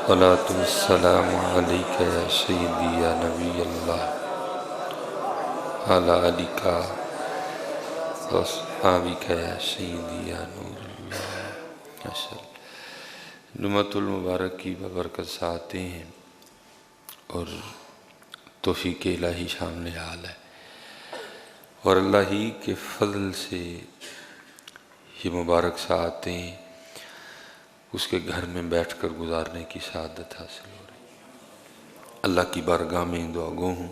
अस्सलामु अलैका या सय्यदी या नबी अल्लाह अला अलिका वस्हाबिका या सय्यदी या नूर अल्लाह। जुम्मतुल मुबारक की बबरकत से आते हैं और तौफीक इलाही सामने हाल है और अल्लाह ही के फजल से ये मुबारक साआते हैं उसके घर में बैठकर गुजारने की सआदत हासिल हो रही। अल्लाह की बारगाह में दुआ गो हूँ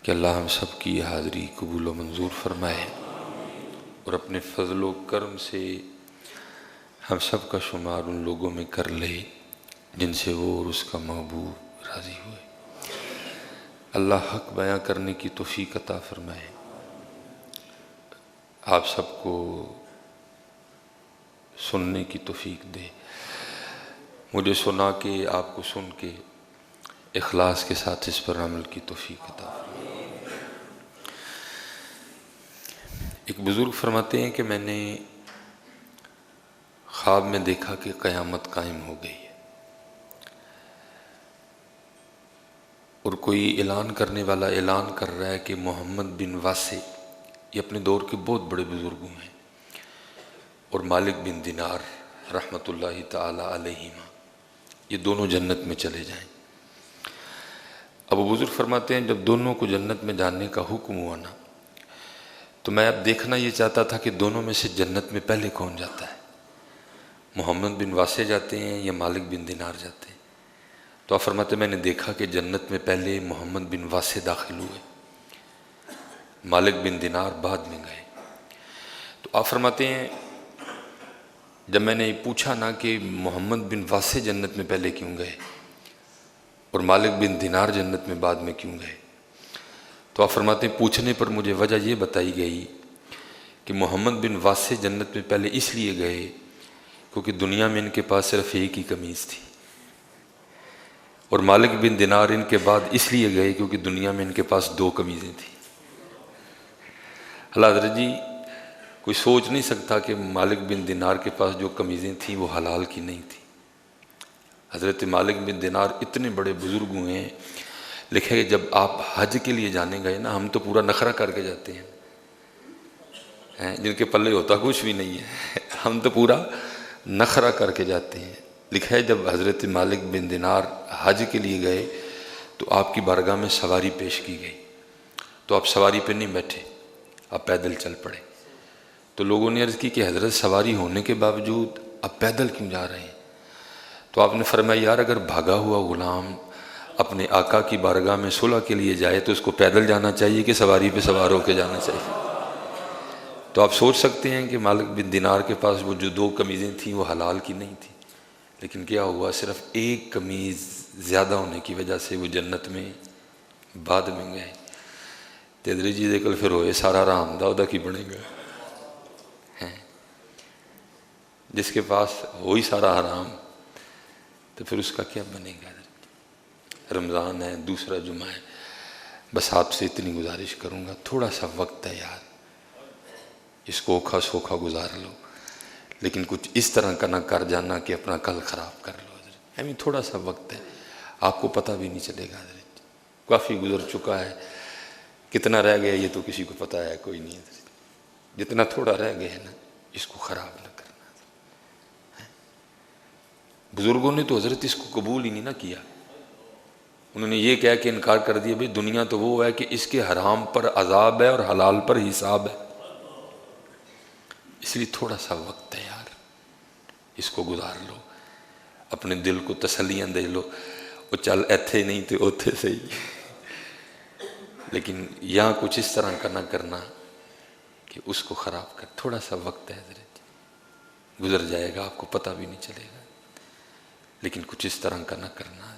कि अल्लाह हम सब की हाज़री कबूल व मंजूर फरमाए और अपने फजल व करम से हम सब का शुमार उन लोगों में कर ले जिनसे वो और उसका महबूब राज़ी हुए। अल्लाह हक बयां करने की तौफीक अता फरमाए। आप सबको सुनने की तौफीक दे, मुझे सुना के आपको सुन के इखलास के साथ इस पर अमल की तौफीक अता फरमाए। एक बुज़ुर्ग फरमाते हैं कि मैंने ख्वाब में देखा कि क़यामत कायम हो गई है और कोई ऐलान करने वाला ऐलान कर रहा है कि मोहम्मद बिन वासे, ये अपने दौर के बहुत बड़े बुज़ुर्गों हैं, और मालिक बिन दिनार रहमतुल्लाहि ताला अलैहिमा, ये दोनों जन्नत में चले जाएं। अब बुज़ुर्ग फरमाते हैं जब दोनों को जन्नत में जाने का हुक्म हुआ ना, तो मैं अब देखना ये चाहता था कि दोनों में से जन्नत में पहले कौन जाता है, मोहम्मद बिन वासे जाते हैं या मालिक बिन दिनार जाते हैं। तो आप फरमाते मैंने देखा कि जन्नत में पहले मोहम्मद बिन वासे दाखिल हुए, मालिक बिन दिनार बाद में गए। तो आप फरमाते हैं जब मैंने पूछा ना कि मोहम्मद बिन वासे जन्नत में पहले क्यों गए और मालिक बिन दिनार जन्नत में बाद में क्यों गए, तो आप फरमाते हैं पूछने पर मुझे वजह ये बताई गई कि मोहम्मद बिन वासे जन्नत में पहले इसलिए गए क्योंकि दुनिया में इनके पास सिर्फ एक ही कमीज़ थी, और मालिक बिन दिनार इनके बाद इसलिए गए क्योंकि दुनिया में इनके पास दो कमीज़ें थी। अल्लाह हज़रत जी कोई सोच नहीं सकता कि मालिक बिन दिनार के पास जो कमीज़ें थीं वो हलाल की नहीं थी। हज़रत मालिक बिन दिनार इतने बड़े बुज़ुर्ग हुए हैं, लिखे कि जब आप हज के लिए जाने गए ना, हम तो पूरा नखरा करके जाते हैं, जिनके पल्ले होता कुछ भी नहीं है, हम तो पूरा नखरा करके जाते हैं। लिखा है जब हज़रत मालिक बिन दिनार हज के लिए गए तो आपकी बारगाह में सवारी पेश की गई, तो आप सवारी पे नहीं बैठे, आप पैदल चल पड़े। तो लोगों ने अर्ज़ की कि हज़रत सवारी होने के बावजूद अब पैदल क्यों जा रहे हैं? तो आपने फरमाया यार अगर भागा हुआ ग़ुलाम अपने आका की बारगाह में सुलह के लिए जाए तो उसको पैदल जाना चाहिए कि सवारी पे सवार होकर जाना चाहिए। तो आप सोच सकते हैं कि मालिक बिन दिनार के पास वो जो दो कमीज़ें थीं वो हलाल की नहीं थी, लेकिन क्या हुआ सिर्फ एक कमीज़ ज़्यादा होने की वजह से वो जन्नत में बाद में गए। तेदरी जी दे कल फिर होए सारा राम दा उदा की बनेगा, जिसके पास हो ही सारा हराम तो फिर उसका क्या बनेगा। रमज़ान है, दूसरा जुमा है, बस आपसे इतनी गुजारिश करूँगा थोड़ा सा वक्त है यार, इसको औखा सौखा गुजार लो, लेकिन कुछ इस तरह का ना कर जाना कि अपना कल ख़राब कर लो। हमें थोड़ा सा वक्त है, आपको पता भी नहीं चलेगा, काफ़ी गुजर चुका है, कितना रह गया ये तो किसी को पता है कोई नहीं है। जितना थोड़ा रह गया है ना इसको ख़राब ना करना। बुज़ुर्गों ने तो हज़रत इसको कबूल ही नहीं ना किया, उन्होंने ये कह के इनकार कर दिया भाई दुनिया तो वो है कि इसके हराम पर अजाब है और हलाल पर हिसाब है, इसलिए थोड़ा सा वक्त है यार, इसको गुजार लो, अपने दिल को तसल्लियाँ दे लो, वो चल ऐथे नहीं तो ओथे सही, लेकिन यहाँ कुछ इस तरह का ना करना कि उसको ख़राब कर। थोड़ा सा वक्त है हज़रत, गुजर जाएगा, आपको पता भी नहीं चलेगा, लेकिन कुछ इस तरह का ना करना।